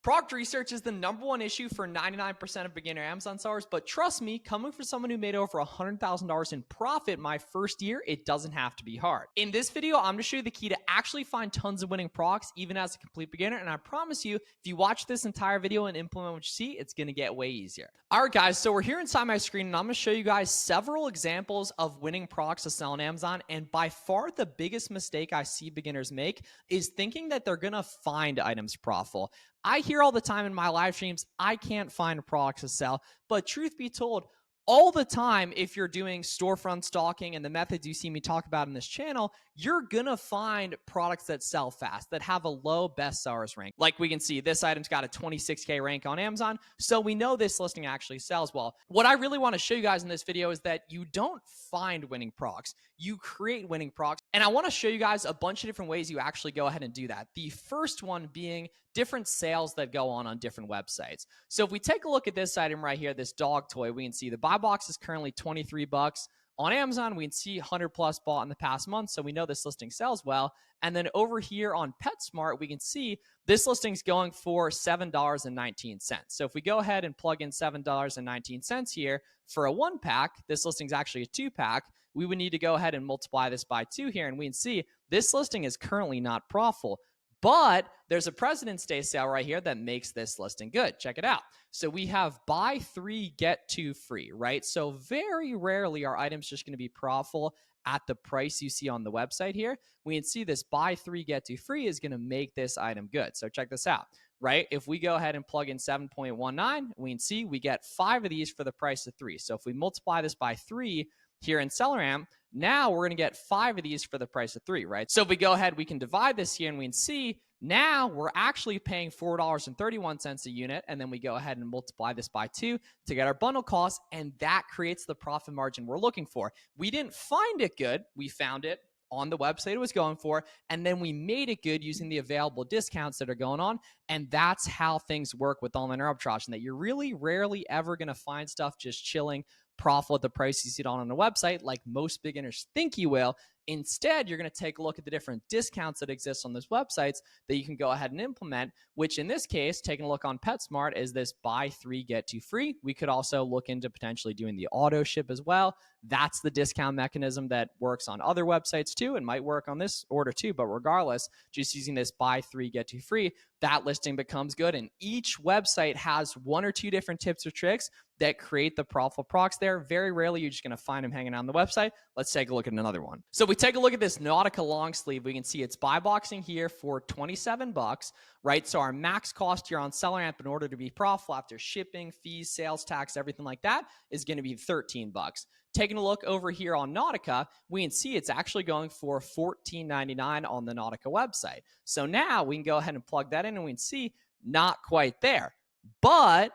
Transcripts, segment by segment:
Product research is the #1 issue for 99% of beginner Amazon sellers, but trust me, coming from someone who made over $100,000 in profit my first year, it doesn't have to be hard. In this video, I'm going to show you the key to actually find tons of winning products, even as a complete beginner, and I promise you, if you watch this entire video and implement what you see, it's going to get way easier. All right, guys, so we're here inside my screen, and I'm going to show you guys several examples of winning products to sell on Amazon, and by far the biggest mistake I see beginners make is thinking that they're going to find items profitable. I hear all the time in my live streams, I can't find products to sell. But truth be told, all the time, if you're doing storefront stalking and the methods you see me talk about in this channel, you're gonna find products that sell fast, that have a low best sellers rank. Like we can see, this item's got a 26K rank on Amazon, so we know this listing actually sells well. What I really wanna show you guys in this video is that you don't find winning products, you create winning products. And I wanna show you guys a bunch of different ways you actually go ahead and do that. The first one being different sales that go on different websites. So if we take a look at this item right here, this dog toy, we can see the buy box is currently 23 bucks. On Amazon, we can see 100 plus bought in the past month, so we know this listing sells well. And then over here on PetSmart, we can see this listing's going for $7.19. So if we go ahead and plug in $7.19 here for a 1-pack, this listing's actually a 2-pack, we would need to go ahead and multiply this by 2 here, and we can see this listing is currently not profitable. But there's a President's Day sale right here that makes this listing good. Check it out. So we have buy 3, get 2 free, right? So very rarely are items just going to be profitable at the price you see on the website here. We can see this buy 3, get 2 free is going to make this item good. So check this out, right? If we go ahead and plug in 7.19, we can see we get 5 of these for the price of 3. So if we multiply this by 3 here in SellerAmp, now we're going to get 5 of these for the price of 3, right? So if we go ahead, we can divide this here and we can see now we're actually paying $4.31 a unit, and then we go ahead and multiply this by 2 to get our bundle cost, and that creates the profit margin we're looking for. We didn't find it good. We found it on the website it was going for, and then we made it good using the available discounts that are going on, and that's how things work with online arbitrage, and that you're really rarely ever going to find stuff just chilling profitable at the price you see it on a website like most beginners think you will. Instead, you're going to take a look at the different discounts that exist on those websites that you can go ahead and implement, which in this case, taking a look on PetSmart, is this buy 3, get 2 free. We could also look into potentially doing the auto ship as well. That's the discount mechanism that works on other websites too, and might work on this order too. But regardless, just using this buy 3, get 2 free, that listing becomes good. And each website has 1 or 2 different tips or tricks that create the profitable products there. Very rarely you're just going to find them hanging out on the website. Let's take a look at another one. So we take a look at this Nautica long sleeve. We can see it's buy boxing here for 27 bucks, right? So our max cost here on SellerAmp in order to be profitable after shipping, fees, sales tax, everything like that is going to be 13 bucks. Taking a look over here on Nautica, we can see it's actually going for $14.99 on the Nautica website. So now we can go ahead and plug that in and we can see not quite there. But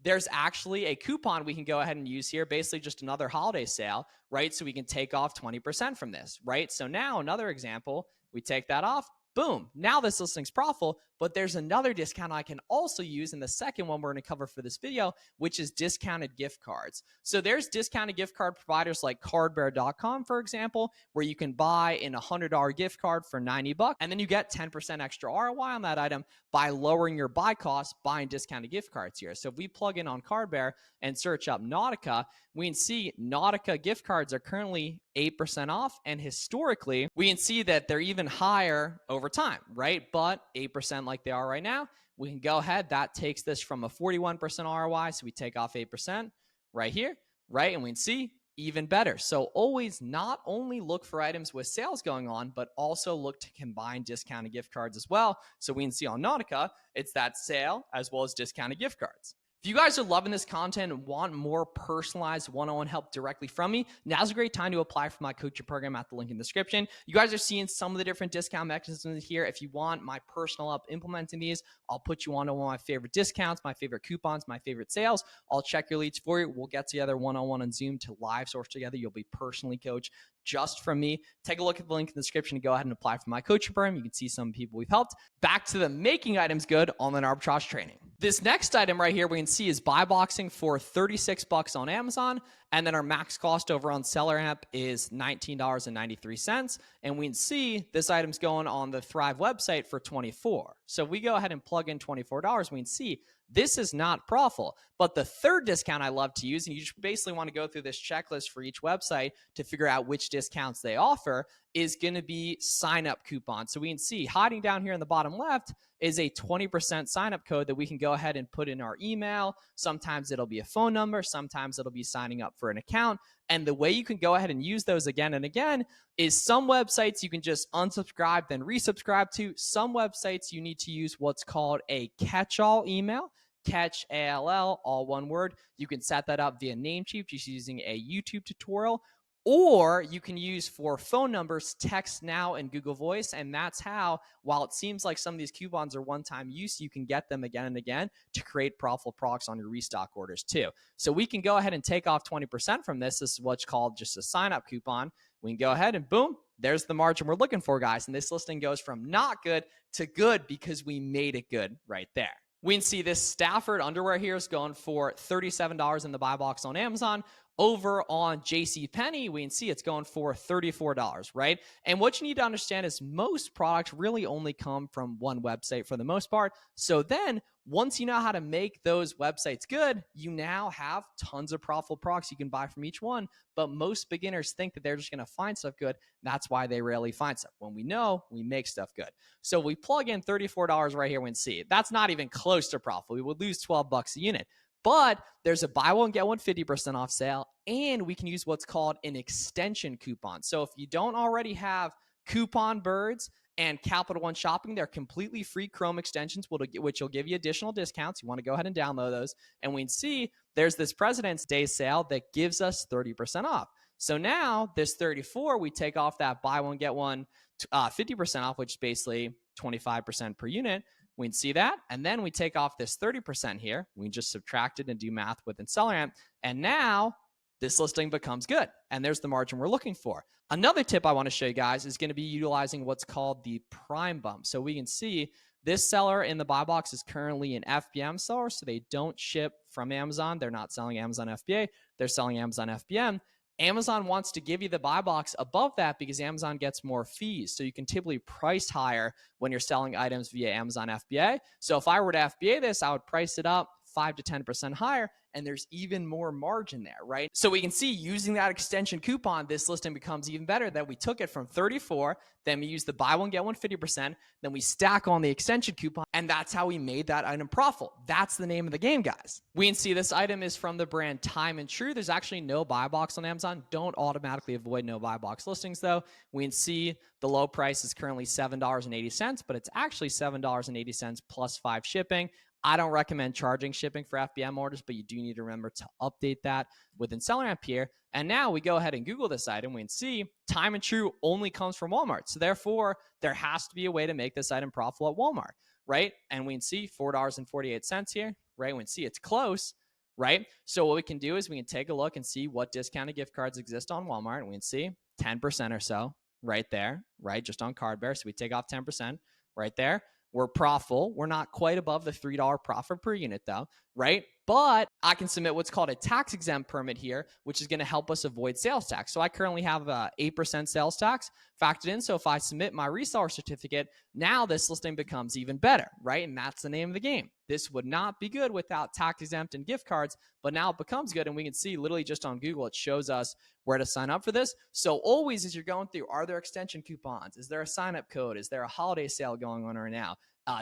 there's actually a coupon we can go ahead and use here, basically just another holiday sale, right? So we can take off 20% from this, right? So now another example, we take that off, boom. Now this listing's profitable, but there's another discount I can also use in the second one we're going to cover for this video, which is discounted gift cards. So there's discounted gift card providers like cardbear.com, for example, where you can buy in a $100 gift card for 90 bucks, and then you get 10% extra ROI on that item by lowering your buy cost buying discounted gift cards here. So if we plug in on Cardbear and search up Nautica, we can see Nautica gift cards are currently 8% off, and historically, we can see that they're even higher over time, right? But 8% like they are right now, we can go ahead. That takes this from a 41% ROI, so we take off 8% right here, right? And we can see even better. So always not only look for items with sales going on, but also look to combine discounted gift cards as well. So we can see on Nautica, it's that sale as well as discounted gift cards. If you guys are loving this content and want more personalized one-on-one help directly from me, now's a great time to apply for my coaching program at the link in the description. You guys are seeing some of the different discount mechanisms here. If you want my personal help implementing these, I'll put you on to one of my favorite discounts, my favorite coupons, my favorite sales. I'll check your leads for you. We'll get together one-on-one on Zoom to live source together. You'll be personally coached just from me. Take a look at the link in the description to go ahead and apply for my coaching program. You can see some people we've helped. Back to the making items good online arbitrage training. This next item right here we can see is buy boxing for 36 bucks on Amazon, And then our max cost over on SellerAmp is $19.93. And we can see this item's going on the Thrive website for $24. So we go ahead and plug in $24. We can see this is not profitable. But the third discount I love to use, and you just basically want to go through this checklist for each website to figure out which discounts they offer, is going to be sign up coupon. So we can see hiding down here in the bottom left is a 20% sign up code that we can go ahead and put in our email. Sometimes it'll be a phone number. Sometimes it'll be signing up for an account. And the way you can go ahead and use those again and again is some websites you can just unsubscribe, then resubscribe to. Some websites you need to use what's called a catch-all email. Catch ALL, all one word. You can set that up via Namecheap just using a YouTube tutorial, or you can use for phone numbers, Text Now and Google Voice. And that's how, while it seems like some of these coupons are one-time use, you can get them again and again to create profitable products on your restock orders too. So we can go ahead and take off 20% from this. This is what's called just a sign-up coupon. We can go ahead and boom, there's the margin we're looking for, guys. And this listing goes from not good to good because we made it good right there. We can see this Stafford underwear here is going for $37 in the buy box on Amazon. Over on JCPenney, we can see it's going for $34, right? And what you need to understand is most products really only come from one website for the most part. So then once you know how to make those websites good, you now have tons of profitable products you can buy from each one. But most beginners think that they're just going to find stuff good. That's why they rarely find stuff. When we know, we make stuff good. So we plug in $34 right here, we can see that's not even close to profit. We would lose 12 bucks a unit. But there's a buy one, get one 50% off sale, and we can use what's called an extension coupon. So if you don't already have Coupon Birds and Capital One Shopping, they're completely free Chrome extensions, which will give you additional discounts. You want to go ahead and download those. And we can see there's this President's Day sale that gives us 30% off. So now this 34, we take off that buy one, get one 50% off, which is basically 25% per unit. We can see that. And then we take off this 30% here. We just subtract it and do math within SellerAmp. And now this listing becomes good. And there's the margin we're looking for. Another tip I want to show you guys is going to be utilizing what's called the prime bump. So we can see this seller in the buy box is currently an FBM seller. So they don't ship from Amazon. They're not selling Amazon FBA. They're selling Amazon FBM. Amazon wants to give you the buy box above that because Amazon gets more fees. So you can typically price higher when you're selling items via Amazon FBA. So if I were to FBA this, I would price it up 5 to 10% higher, and there's even more margin there, right? So we can see using that extension coupon, this listing becomes even better. That we took it from 34, then we use the buy one, get one 50%, then we stack on the extension coupon, and that's how we made that item profitable. That's the name of the game, guys. We can see this item is from the brand Time and True. There's actually no buy box on Amazon. Don't automatically avoid no buy box listings though. We can see the low price is currently $7.80, but it's actually $7.80 plus 5 shipping. I don't recommend charging shipping for FBM orders, but you do need to remember to update that within SellerAmp here. And now we go ahead and Google this item. We can see Time and True only comes from Walmart. So therefore, there has to be a way to make this item profitable at Walmart, right? And we can see $4.48 here, right? We can see it's close, right? So what we can do is we can take a look and see what discounted gift cards exist on Walmart. And we can see 10% or so right there, right? Just on Cardbear. So we take off 10% right there. We're profitable. We're not quite above the $3 profit per unit though, right? But I can submit what's called a tax exempt permit here, which is going to help us avoid sales tax. So I currently have a 8% sales tax factored in. So if I submit my reseller certificate, now this listing becomes even better, right? And that's the name of the game. This would not be good without tax exempt and gift cards, but now it becomes good. And we can see literally just on Google, it shows us where to sign up for this. So always as you're going through, are there extension coupons? Is there a sign up code? Is there a holiday sale going on right now?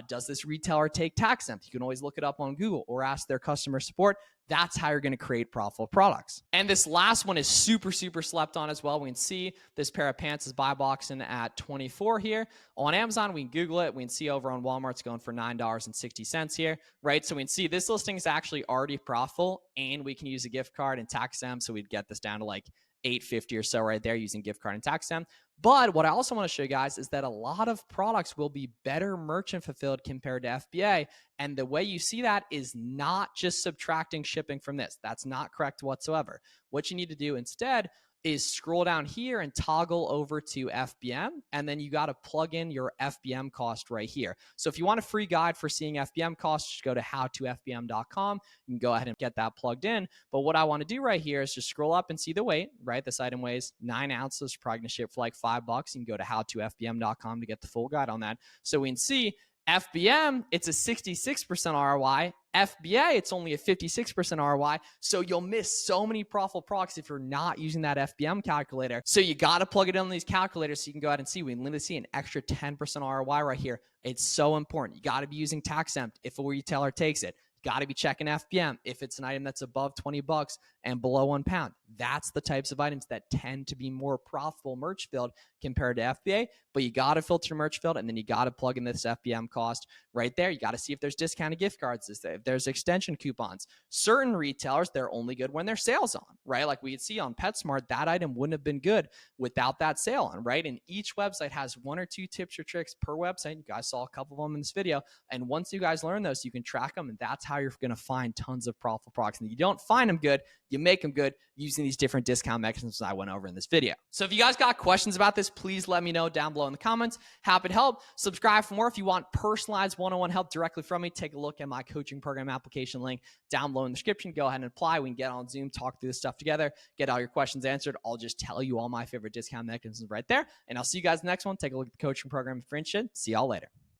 Does this retailer take tax exempt? You can always look it up on Google or ask their customer support. That's how you're going to create profitable products. And this last one is super, super slept on as well. We can see this pair of pants is buy boxing at 24 here. On Amazon, we can Google it. We can see over on Walmart, it's going for $9.60 here, right? So we can see this listing is actually already profitable, and we can use a gift card and tax them. So we'd get this down to like $8.50 or so right there using gift card and tax them. But what I also want to show you guys is that a lot of products will be better merchant fulfilled compared to FBA. And the way you see that is not just subtracting shipping from this. That's not correct whatsoever. What you need to do instead is scroll down here and toggle over to FBM, and then you got to plug in your FBM cost right here. So if you want a free guide for seeing FBM costs, just go to howtofbm.com. You can go ahead and get that plugged in. But what I want to do right here is just scroll up and see the weight, right? This item weighs 9 ounces, probably going to ship for like $5. You can go to howtofbm.com to get the full guide on that. So we can see FBM, it's a 66% ROI. FBA, it's only a 56% ROI. So you'll miss so many profitable products if you're not using that FBM calculator. So you got to plug it in these calculators so you can go ahead and see. We can literally see an extra 10% ROI right here. It's so important. You got to be using tax exempt if a retailer takes it. You got to be checking FBM if it's an item that's above $20 and below 1 pound. That's the types of items that tend to be more profitable merch filled compared to FBA. But you got to filter merch filled, and then you got to plug in this FBM cost right there. You got to see if there's discounted gift cards, if there's extension coupons. Certain retailers, they're only good when there's sales on, right? Like we could see on PetSmart, that item wouldn't have been good without that sale on, right? And each website has 1 or 2 tips or tricks per website. You guys saw a couple of them in this video. And once you guys learn those, you can track them, and that's how you're going to find tons of profitable products. And you don't find them good, you make them good using these different discount mechanisms I went over in this video. So if you guys got questions about this, please let me know down below in the comments. Happy to help. Subscribe for more. If you want personalized one-on-one help directly from me, take a look at my coaching program application link down below in the description. Go ahead and apply. We can get on Zoom, talk through this stuff together, get all your questions answered. I'll just tell you all my favorite discount mechanisms right there. And I'll see you guys in the next one. Take a look at the coaching program if you're interested. See y'all later.